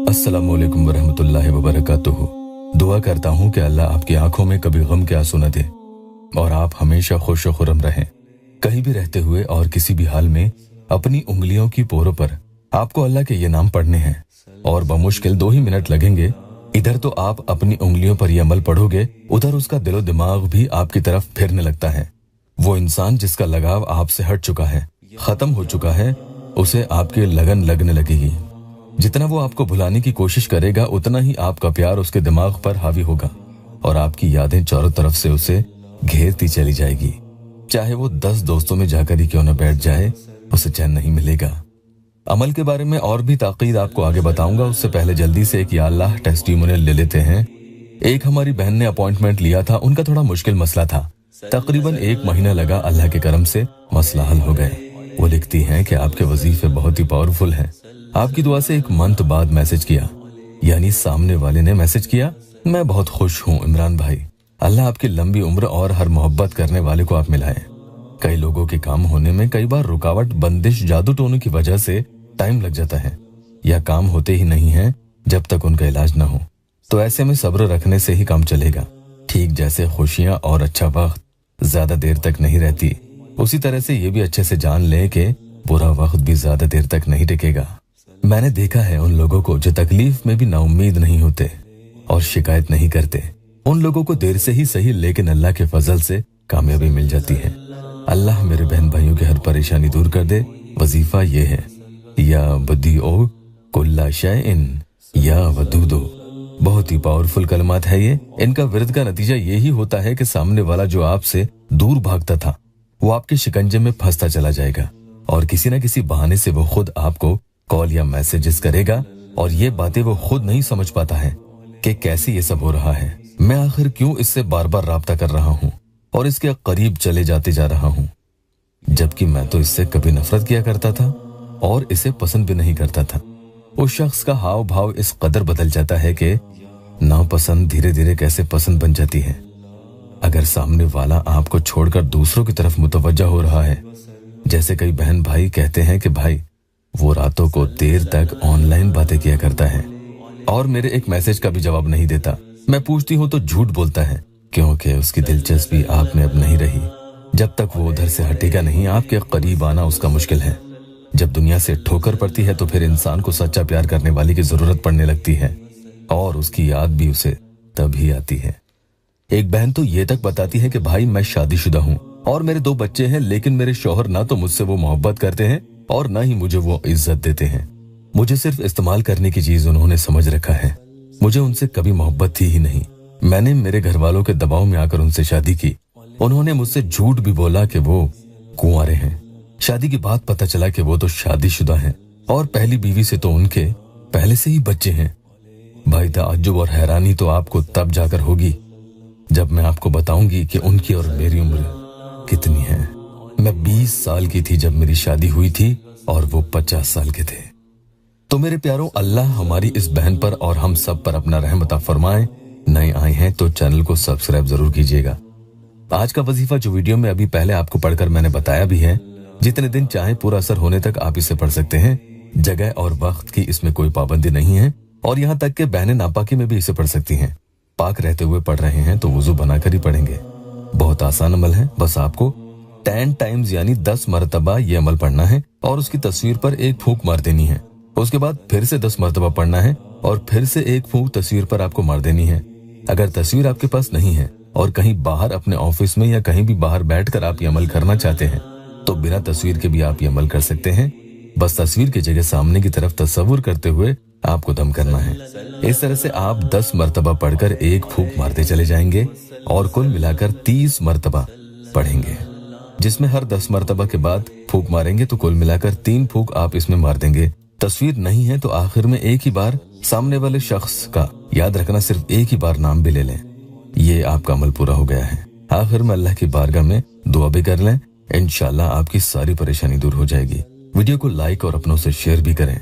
अस्सलामु अलैकुम वरहमतुल्लाहि वबरकातुहू। दुआ करता हूँ कि अल्लाह आपकी आंखों में कभी गम के आंसू न दे और आप हमेशा खुश व खुर्रम रहें। कहीं भी रहते हुए और किसी भी हाल में अपनी उंगलियों की पोरों पर आपको अल्लाह के ये नाम पढ़ने हैं और बमुश्किल 2 ही मिनट लगेंगे। इधर तो आप अपनी उंगलियों पर ये अमल पढ़ोगे, उधर उसका दिलो दिमाग भी आपकी तरफ फिरने लगता है। वो इंसान जिसका लगाव आपसे हट चुका है, खत्म हो चुका है, उसे आपकी लगन लगने लगेगी। जितना वो आपको भुलाने की कोशिश करेगा, उतना ही आपका प्यार उसके दिमाग पर हावी होगा और आपकी यादें चारों तरफ से उसे घेरती चली जाएगी। चाहे वो 10 दोस्तों में जाकर ही क्यों न बैठ जाए, उसे चैन नहीं मिलेगा। अमल के बारे में और भी ताकीद आपको आगे बताऊंगा, उससे पहले जल्दी से एक या अल्लाह टेस्टिमोनियल ले लेते हैं। एक हमारी बहन ने अपॉइंटमेंट लिया था, उनका थोड़ा मुश्किल मसला था। तकरीबन 1 महीना लगा, अल्लाह के करम से मसला हल हो गए। वो लिखती हैं कि आपके वजीफे बहुत ही पावरफुल हैं। आपकी दुआ से 1 मंथ बाद मैसेज किया, यानी सामने वाले ने मैसेज किया, मैं बहुत खुश हूँ इमरान भाई, अल्लाह आपकी लंबी उम्र और हर मोहब्बत करने वाले को आप मिलाएं। कई लोगों के काम होने में कई बार रुकावट, बंदिश, जादू टोनों की वजह से टाइम लग जाता है या काम होते ही नहीं है जब तक उनका इलाज न हो। तो ऐसे में सब्र रखने से ही काम चलेगा। ठीक जैसे खुशियां और अच्छा वक्त ज्यादा देर तक नहीं रहती, उसी तरह से ये भी अच्छे से जान ले कि बुरा वक्त भी ज्यादा देर तक नहीं टिकेगा। मैंने देखा है उन लोगों को जो तकलीफ में भी नाउम्मीद नहीं होते और शिकायत नहीं करते। उन लोगों को देर से ही सही, लेकिन अल्लाह के फजल से कामयाबी मिल जाती है। अल्लाह मेरे बहन भाइयों की हर परेशानी दूर कर दे। वजीफा ये है, या बदीओ कुल्ला शैइन या वदूदो। बहुत ही पावरफुल कलमात है ये। इनका विरद का नतीजा यही होता है कि सामने वाला जो आपसे दूर भागता था, वो आपके शिकंजे में फंसता चला जाएगा और किसी न किसी बहाने से वो खुद आपको कॉल या मैसेजेस करेगा और ये बातें वो खुद नहीं समझ पाता है कि कैसे ये सब हो रहा है। मैं आखिर क्यों इससे बार बार राब्ता कर रहा हूँ और इसके करीब चले जाते जा रहा हूँ, जबकि मैं तो इससे कभी नफरत किया करता था और इसे पसंद भी नहीं करता था। उस शख्स का हाव भाव इस कदर बदल जाता है कि नापसंद धीरे धीरे कैसे पसंद बन जाती है। अगर सामने वाला आपको छोड़कर दूसरों की तरफ मुतवज्जा हो रहा है, जैसे कई बहन भाई कहते हैं कि भाई वो रातों को देर तक ऑनलाइन बातें किया करता है और मेरे एक मैसेज का भी जवाब नहीं देता। मैं पूछती हूँ तो झूठ बोलता है, क्योंकि उसकी दिलचस्पी आप में अब नहीं रही। जब तक वो उधर से हटेगा नहीं, आपके करीब आना उसका मुश्किल है। जब दुनिया से ठोकर पड़ती है तो फिर इंसान को सच्चा प्यार करने वाली की जरूरत पड़ने लगती है और उसकी याद भी उसे तभी आती है। एक बहन तो ये तक बताती है कि भाई मैं शादीशुदा हूँ और मेरे 2 बच्चे हैं, लेकिन मेरे शौहर ना तो मुझसे वो मोहब्बत करते हैं और ना ही मुझे वो इज्जत देते हैं। मुझे सिर्फ इस्तेमाल करने की चीज उन्होंने समझ रखा है। मुझे उनसे कभी मोहब्बत थी ही नहीं। मैंने मेरे घर वालों के दबाव में आकर उनसे शादी की। उन्होंने मुझसे झूठ भी बोला कि वो कुंवारे हैं। शादी की बात पता चला कि वो तो शादीशुदा हैं और पहली बीवी से तो उनके पहले से ही बच्चे हैं। भाई ताज्जुब और हैरानी तो आपको तब जाकर होगी जब मैं आपको बताऊंगी कि उनकी और मेरी उम्र कितनी है। मैं 20 साल की थी जब मेरी शादी हुई थी और वो 50 साल के थे। तो मेरे प्यारों, अल्लाह हमारी इस बहन पर और हम सब पर अपना रहम अता फरमाए। नए आए हैं तो चैनल को सब्सक्राइब जरूर कीजिएगा। आज का वजीफा जो वीडियो में अभी पहले आपको पढ़कर मैंने बताया भी है, जितने दिन चाहे पूरा असर होने तक आप इसे पढ़ सकते हैं। जगह और वक्त की इसमें कोई पाबंदी नहीं है और यहाँ तक के बहनें नापाकी में भी इसे पढ़ सकती हैं। पाक रहते हुए पढ़ रहे हैं तो वुजू बनाकर ही पढ़ेंगे। बहुत आसान अमल है। बस आपको 10 टाइम्स यानी 10 मरतबा ये अमल पढ़ना है और उसकी तस्वीर पर 1 फूंक मार देनी है। उसके बाद फिर से 10 मरतबा पढ़ना है और फिर से 1 फूंक तस्वीर पर आपको मार देनी है। अगर तस्वीर आपके पास नहीं है और कहीं बाहर अपने ऑफिस में या कहीं भी बाहर बैठकर आप ये अमल करना चाहते हैं तो बिना तस्वीर के भी आप ये अमल कर सकते हैं। बस तस्वीर की जगह सामने की तरफ तस्वुर करते हुए आपको दम करना है। इस तरह से आप 10 मरतबा पढ़कर 1 फूंक मारते चले जाएंगे और कुल मिलाकर 30 मरतबा पढ़ेंगे, जिसमें हर 10 मरतबा के बाद फूंक मारेंगे तो कुल मिलाकर 3 फूंक आप इसमें मार देंगे। तस्वीर नहीं है तो आखिर में एक ही बार सामने वाले शख्स का, याद रखना सिर्फ एक ही बार नाम भी ले लें। ये आपका अमल पूरा हो गया है। आखिर में अल्लाह की बारगाह में दुआ भी कर लें, इंशाल्लाह आपकी सारी परेशानी दूर हो जाएगी। वीडियो को लाइक और अपनों से शेयर भी करें।